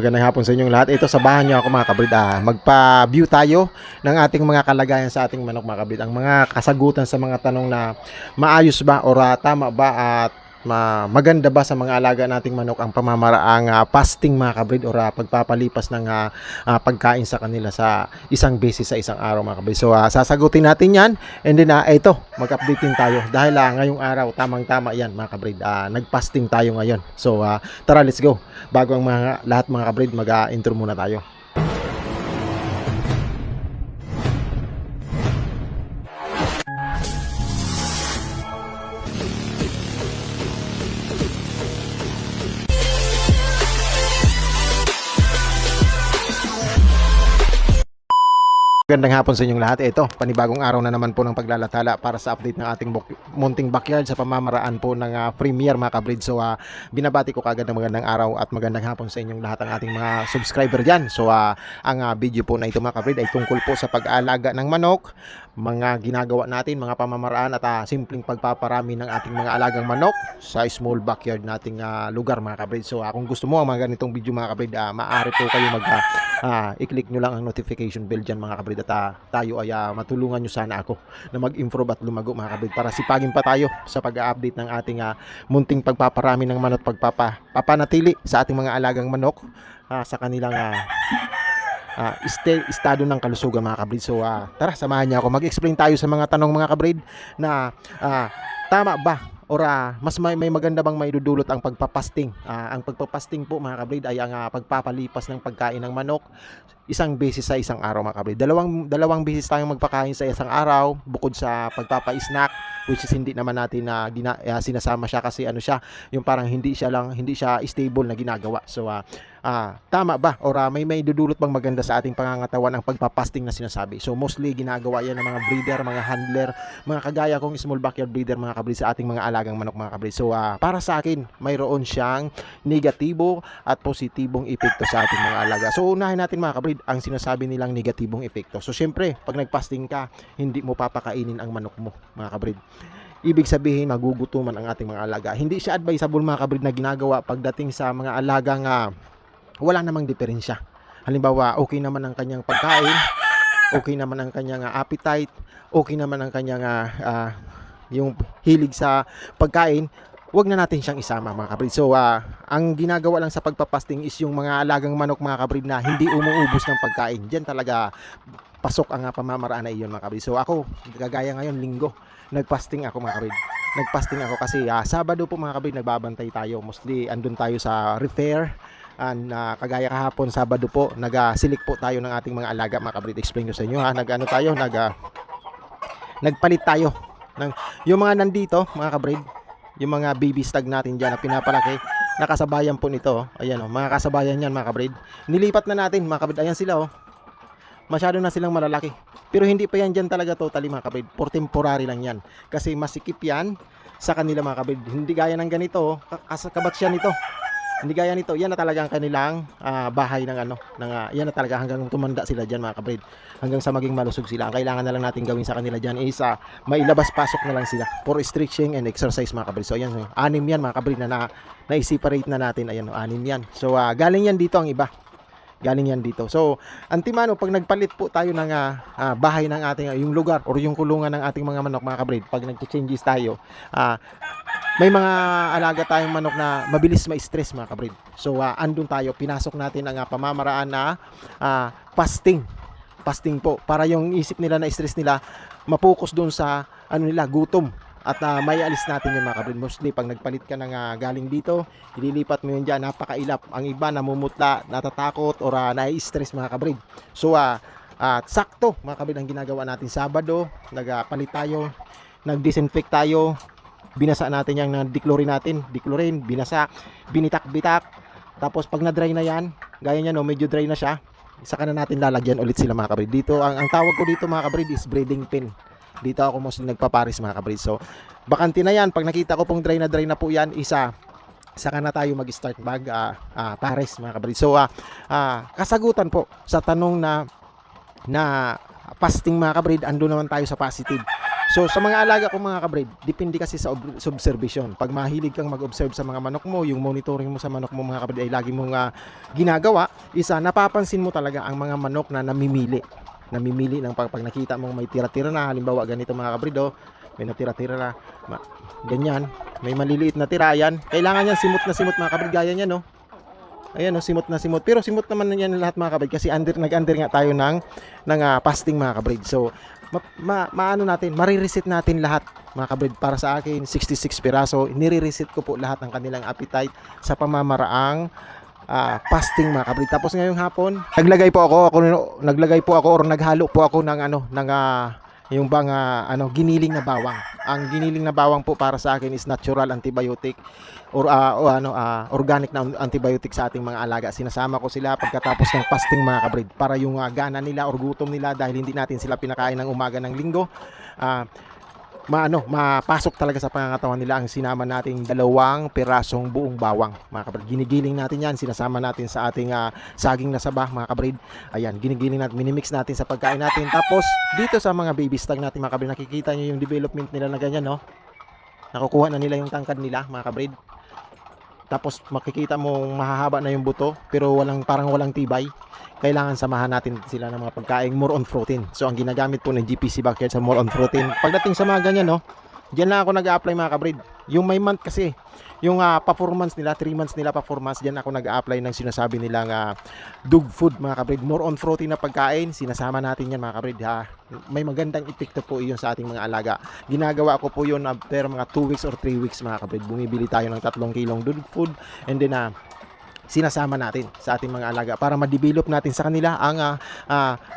Magandang hapon sa inyong lahat. Ito, sabahan niyo ako mga kabrid. Magpa-view tayo ng ating mga kalagayan sa ating manok mga kabrid. Ang mga kasagutan sa mga tanong na maayos ba o tama ba at maganda ba sa mga alaga nating manok ang pamamaraang fasting mga kabrid o pagpapalipas ng pagkain sa kanila sa isang beses sa isang araw mga kabrid. So sasagutin natin yan, and then ito, mag-update din tayo dahil ngayong araw tamang-tama yan mga kabrid. Nag-fasting tayo ngayon. So tara, let's go. Bago ang lahat mga kabrid, mag-intro muna tayo. Magandang hapon sa inyong lahat. Ito, panibagong araw na naman po ng paglalathala para sa update ng ating munting backyard sa pamamaraan po ng Premier mga kabrid. So binabati ko kagad ng magandang araw at magandang hapon sa inyong lahat ang ating mga subscriber dyan. So ang video po na ito mga kabrid ay tungkol po sa pag-aalaga ng manok, mga ginagawa natin, mga pamamaraan at simpleng pagpaparami ng ating mga alagang manok sa small backyard nating lugar mga kabrid. So kung gusto mo ang mga ganitong video mga kabrid, maaari po kayo i-click nyo lang ang notification bell dyan mga kabrid, at tayo ay matulungan nyo sana ako na mag-improve at lumago mga kabrid para sipagin pa tayo sa pag-update ng ating munting pagpaparami ng manok, papanatili sa ating mga alagang manok sa kanilang estado ng kalusugan mga kabrid. So tara, samahan niyo ako, mag-explain tayo sa mga tanong mga kabrid na tama ba or mas may maganda bang maidudulot ang pagpapasting. Ang pagpapasting po mga kabrid ay ang pagpapalipas ng pagkain ng manok isang beses sa isang araw mga kabrid. Dalawang beses tayong magpakain sa isang araw bukod sa pagpapa-snack, which is hindi naman natin sinasama siya kasi yung parang hindi siya stable na ginagawa. So tama ba or may dudulot bang maganda sa ating pangangatawan ang pagpapasting na sinasabi? So mostly ginagawa yan ng mga breeder, mga handler, mga kagaya kong small backyard breeder mga kabrid sa ating mga alagang manok mga kabrid. So para sa akin, mayroon siyang negatibo at positibong epekto sa ating mga alaga. So unahin natin mga kabrid ang sinasabi nilang negatibong epekto. So syempre, pag nagpasting ka, hindi mo papakainin ang manok mo mga kabrid. Ibig sabihin, magugutuman ang ating mga alaga. Hindi siya advisable mga kabrid na ginagawa pagdating sa mga alagang wala namang diferensya. Halimbawa, okay naman ang kanyang pagkain, okay naman ang kanyang appetite, okay naman ang kanyang yung hilig sa pagkain, wag na natin siyang isama mga kabrid. So ang ginagawa lang sa pagpapasting is yung mga alagang manok mga kabrid na hindi umuubos ng pagkain. Diyan talaga pasok ang pamamaraan na iyon mga kabrid. So ako, kagaya ngayon linggo, nagpasting ako mga kabrid. Nagpasting ako kasi Sabado po mga kabrid, nagbabantay tayo. Mostly andun tayo sa repair. And kagaya kahapon Sabado po, nagsilik po tayo ng ating mga alaga mga kabrid. Explain ko sa inyo nagpalit tayo ng yung mga nandito mga kabrid, yung mga baby stag natin dyan na pinapalaki, nakasabayan po nito. Ayan mga kasabayan yan mga kabrid. Nilipat na natin mga kabrid. Ayan sila masyado na silang malalaki. Pero hindi pa yan dyan talaga totally mga kabrid. For temporary lang yan. Kasi masikip yan sa kanila mga kabrid. Hindi gaya ng ganito. Kabat siya nito. Hindi gaya nito. Yan na talaga ang kanilang bahay ng yan na talaga hanggang tumanda sila dyan mga kabrid. Hanggang sa maging malusog sila. Ang kailangan na lang natin gawin sa kanila dyan is mailabas-pasok na lang sila for stretching and exercise mga kabrid. So ayan, 6 yan mga kabrid na na-separate na natin. Ayan, 6 yan. So galing yan dito ang iba. Galing yan dito. So antimano, pag nagpalit po tayo ng bahay ng ating yung lugar or yung kulungan ng ating mga manok mga kabrid, pag nag-changes tayo, may mga alaga tayong manok na mabilis ma-stress mga kabrid. So andun tayo, pinasok natin ang pamamaraan na fasting po para yung isip nila na stress nila mapokus doon sa gutom. At may alis natin yung mga kabrid. Mostly pag nagpalit ka ng galing dito, ililipat mo yun dyan, napakailap. Ang iba namumutla, natatakot or nai-stress mga kabrid. So sakto mga kabrid ang ginagawa natin Sabado, nagpalit tayo, nag-disinfect tayo, binasa natin yung dechlorine, binasa, binitak-bitak. Tapos pag na-dry na yan, gaya niya medyo dry na siya, saka na natin lalagyan ulit sila mga kabrid. Dito, ang tawag ko dito mga kabrid is breeding pen. Dito ako mostly nagpaparis mga kabrid. So bakante na yan. Pag nakita ko pong dry na po yan, saka na tayo mag-start pares mga kabrid. So kasagutan po sa tanong na fasting mga kabrid, ando naman tayo sa positive. So sa mga alaga ko mga kabrid, depende kasi sa observation. Pag mahilig kang mag-observe sa mga manok mo, yung monitoring mo sa manok mo mga kabrid ay lagi mong ginagawa, isa napapansin mo talaga ang mga manok na namimili ng pag nakita mong may tira-tira na, halimbawa ganito mga kabrid, oh, may natira-tira na ganyan, may maliliit na tira, yan kailangan yan simot na simot mga kabrid, gaya niyan, no. Ayan, no, simot na simot, pero simot naman yan lahat mga kabrid kasi nag-under nga tayo ng fasting mga kabrid. So maano natin, marireset natin lahat mga kabrid. Para sa akin 66 piraso, nire-reset ko po lahat ng kanilang appetite sa pamamaraang fasting mga kabrid. Tapos ngayong hapon, naglagay po ako or naghalo po ako ng yung bang giniling na bawang. Ang giniling na bawang po para sa akin is natural antibiotic or organic na antibiotic sa ating mga alaga. Sinasama ko sila pagkatapos ng fasting mga kabrid para yung gana nila or gutom nila, dahil hindi natin sila pinakain ng umaga ng linggo, mapasok talaga sa pangangatawan nila ang sinama nating 2 pirasong buong bawang mga kabrid. Ginigiling natin yan, sinasama natin sa ating saging na saba mga kabrid. Ayan, ginigiling natin, minimix natin sa pagkain natin. Tapos dito sa mga baby stag natin mga kabrid, nakikita nyo yung development nila na ganyan, no? Nakukuha na nila yung tangkad nila mga kabrid. Tapos makikita mong mahahaba na yung buto pero parang walang tibay. Kailangan samahan natin sila ng mga pagkain more on protein. So ang ginagamit po ng GPC Backyard sa more on protein, pagdating sa mga ganyan, no, diyan lang ako nag-a-apply mga kabrid. Yung may month kasi, yung performance nila, 3 months nila performance, diyan ako nag-a-apply ng sinasabi nilang dog food mga kabrid. More on protein na pagkain, sinasama natin yan mga kabrid. May magandang epekto po iyon sa ating mga alaga. Ginagawa ko po yun after mga 2 weeks or 3 weeks mga kabrid. Bumibili tayo ng 3 kilong dog food and then sinasama natin sa ating mga alaga para ma-develop natin sa kanila ang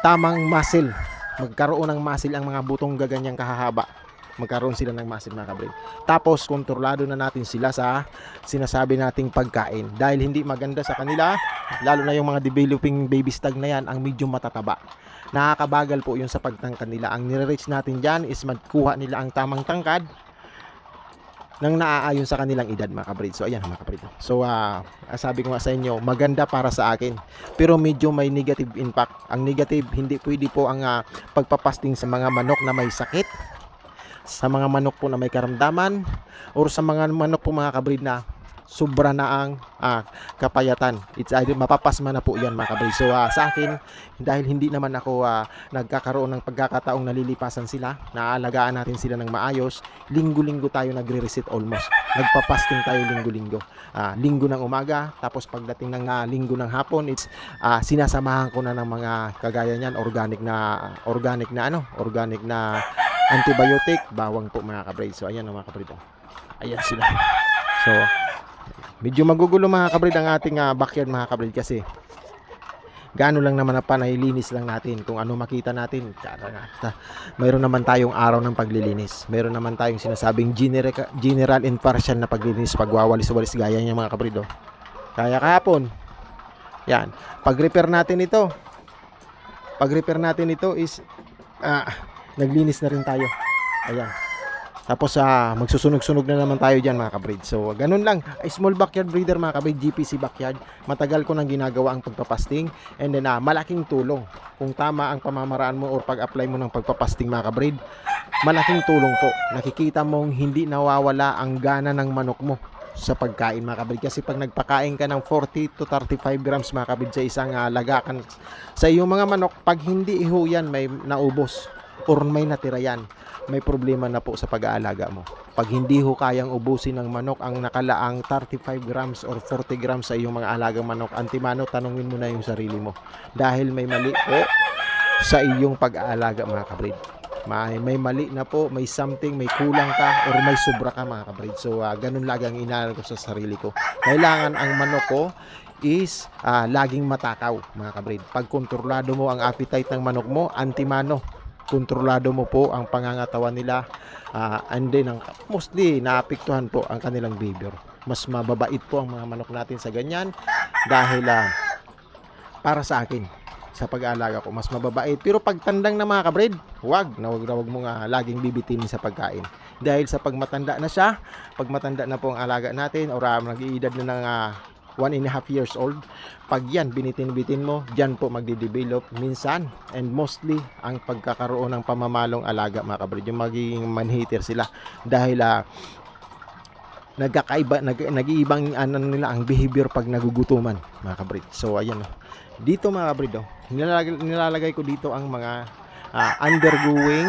tamang muscle. Magkaroon ng muscle ang mga butong gaganyang kahahaba. Magkaroon sila ng muscle mga kabrid. Tapos kontrolado na natin sila sa sinasabi nating pagkain, dahil hindi maganda sa kanila, lalo na yung mga developing baby stag na yan, ang medyo matataba. Nakakabagal po yun sa pagtangkad nila. Ang nire-reach natin dyan is magkuha nila ang tamang tangkad nang naaayon sa kanilang edad mga kabrid. So ayan mga kabrid. So sabi ko nga sa inyo, maganda para sa akin, pero medyo may negative impact. Ang negative, hindi pwede po ang pagpapasting sa mga manok na may sakit, sa mga manok po na may karamdaman, or sa mga manok po mga kabrid na sobra na ang kapayatan. It's either mapapasma na po yan mga kabrid. So sa akin, dahil hindi naman ako nagkakaroon ng pagkakataong nalilipasan sila, naaalagaan natin sila ng maayos, linggo-linggo tayo nagre-reset almost. Nagpa-fasting tayo linggo-linggo. Linggo ng umaga, tapos pagdating ng linggo ng hapon, it's sinasamahan ko na ng mga kagaya niyan, organic na antibiotic, bawang po mga kabrid. So ayan mga kabrid. Ayan sila. So medyo magugulo mga kabrid ang ating backyard mga kabrid kasi gaano lang naman na panaylinis lang natin kung ano makita natin. Mayroon naman tayong araw ng paglilinis. Mayroon naman tayong sinasabing general and partial na paglilinis, pagwawalis-walis gaya niya mga kabrid. Kaya kahapon, yan, pag-repair natin ito is naglinis na rin tayo. Ayan. Tapos magsusunog-sunog na naman tayo dyan mga kabrid. So ganun lang, small backyard breeder mga kabrid, GPC Backyard. Matagal ko nang ginagawa ang pagpapasting, and then malaking tulong kung tama ang pamamaraan mo or pag-apply mo ng pagpapasting mga kabrid. Malaking tulong po. Nakikita mong hindi nawawala ang gana ng manok mo sa pagkain mga kabrid, kasi pag nagpakain ka ng 40 to 35 grams mga kabrid sa isang lagakan sa iyong mga manok, pag hindi iho yan may naubos or may natira yan, may problema na po sa pag-aalaga mo. Pag hindi ho kayang ubusin ng manok ang nakalaang 35 grams or 40 grams sa iyong mga alagang manok, antimano, tanungin mo na yung sarili mo, dahil may mali po sa iyong pag-aalaga mga kabrid. May mali na po, may something, may kulang ka or may sobra ka mga kabrid. So ganun lagi ang inaalala ko sa sarili ko. Kailangan ang manok ko is laging matakaw mga kabrid. Pag kontrolado mo ang appetite ng manok mo, antimano, kontrolado mo po ang pangangatawan nila, and then mostly naapektuhan po ang kanilang behavior. Mas mababait po ang mga manok natin sa ganyan, dahil para sa akin, sa pag-aalaga ko, mas mababait. Pero pag tandang na mga kabrid, wag mo nga laging bibitinin sa pagkain, dahil sa pagmatanda na siya, pag matanda na po ang alaga natin or nag-iedad na ng 1.5 years old. Pag yan binitin-bitin mo, dyan po magde-develop minsan and mostly ang pagkakaroon ng pamamalong alaga mga kabrid, yung magiging manhitter sila dahil nag-iibang ano nila ang behavior pag nagugutuman mga kabrid. So ayan, dito mga kabrid, nilalagay ko dito ang mga undergoing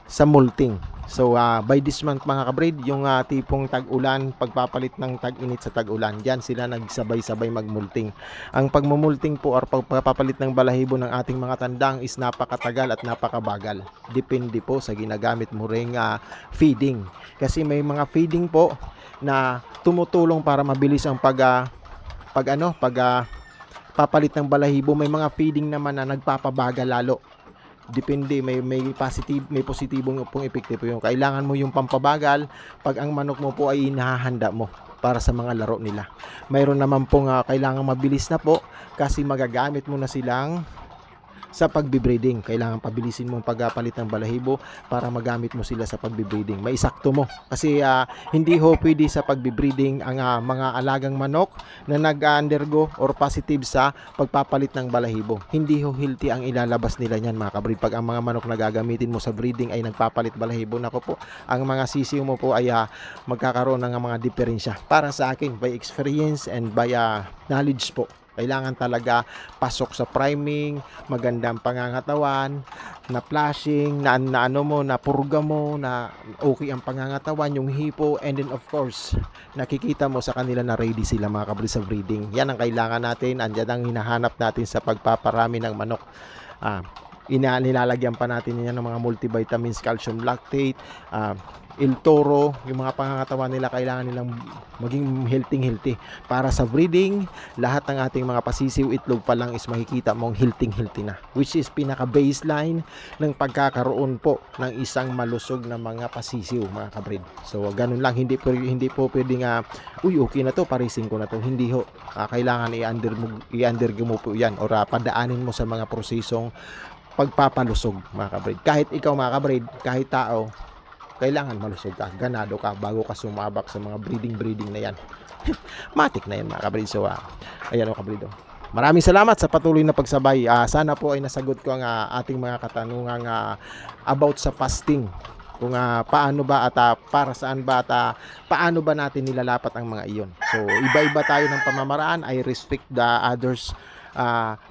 sa molting. So by this month mga kabrid, yung tipong tag-ulan, pagpapalit ng tag-init sa tag-ulan, diyan sila nagsabay-sabay magmulting. Ang pagmumulting po or pagpapalit ng balahibo ng ating mga tandang is napakatagal at napakabagal. Depende po sa ginagamit mo ring feeding. Kasi may mga feeding po na tumutulong para mabilis ang papalit ng balahibo. May mga feeding naman na nagpapabagal lalo. Depende, may positibong pong epektibo yung kailangan mo yung pampabagal pag ang manok mo po ay inahahanda mo para sa mga laro nila. Mayroon naman pong kailangan mabilis na po kasi magagamit mo na silang sa pagbibreeding. Kailangan pabilisin mong pagpapalit ng balahibo para magamit mo sila sa pagbibreeding. May isakto mo kasi hindi ho pwede sa pagbibreeding ang mga alagang manok na nag-undergo or positive sa pagpapalit ng balahibo. Hindi ho healthy ang ilalabas nila niyan mga kabrid. Pag ang mga manok na gagamitin mo sa breeding ay nagpapalit balahibo, nako po, ang mga sisiw mo po ay magkakaroon ng mga diferensya. Para sa akin, by experience and by knowledge po, kailangan talaga pasok sa priming, magandang pangangatawan, na flashing, na purga mo, na okay ang pangangatawan, yung hipo, and then of course, nakikita mo sa kanila na ready sila mga kabrid sa breeding. Yan ang kailangan natin, andyan ang hinahanap natin sa pagpaparami ng manok. Nilalagyan pa natin yan ng mga multivitamins, calcium lactate, El Toro, yung mga pangangatawan nila kailangan nilang maging healthy para sa breeding. Lahat ng ating mga pasisiw, itlog pa lang is makikita mong healthy na, which is pinaka baseline ng pagkakaroon po ng isang malusog na mga pasisiw mga kabrid. So ganun lang, hindi po pwedeng okay na to, parising ko na to, hindi ho. Kailangan i-undergo mo po yan or padaanin mo sa mga prosesong pagpapalusog mga kabrid. Kahit ikaw mga kabrid, kahit tao, kailangan malusog ka, ganado ka bago ka sumabak sa mga breeding na yan. Matik na yan mga kabrid. So ayan o kabrid. Maraming salamat sa patuloy na pagsabay. Sana po ay nasagot ko ang ating mga katanungan about sa fasting. Kung paano ba at para saan ba at paano ba natin nilalapat ang mga iyon. So iba-iba tayo ng pamamaraan. I respect the others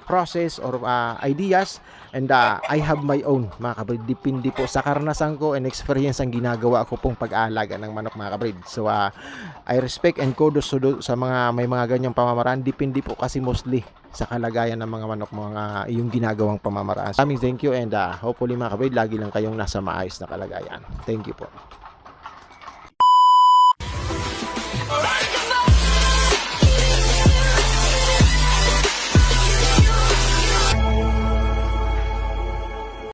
process or ideas, and I have my own mga kabrid. Depende po sa karanasan ko and experience ang ginagawa ko pong pag-aalaga ng manok mga kabrid. So I respect and kudos sa mga may mga ganyang pamamaraan. Depende po kasi mostly sa kalagayan ng mga manok, mga yung ginagawang pamamaraan. Thank you, and hopefully mga kabrid, lagi lang kayong nasa maayos na kalagayan. Thank you po.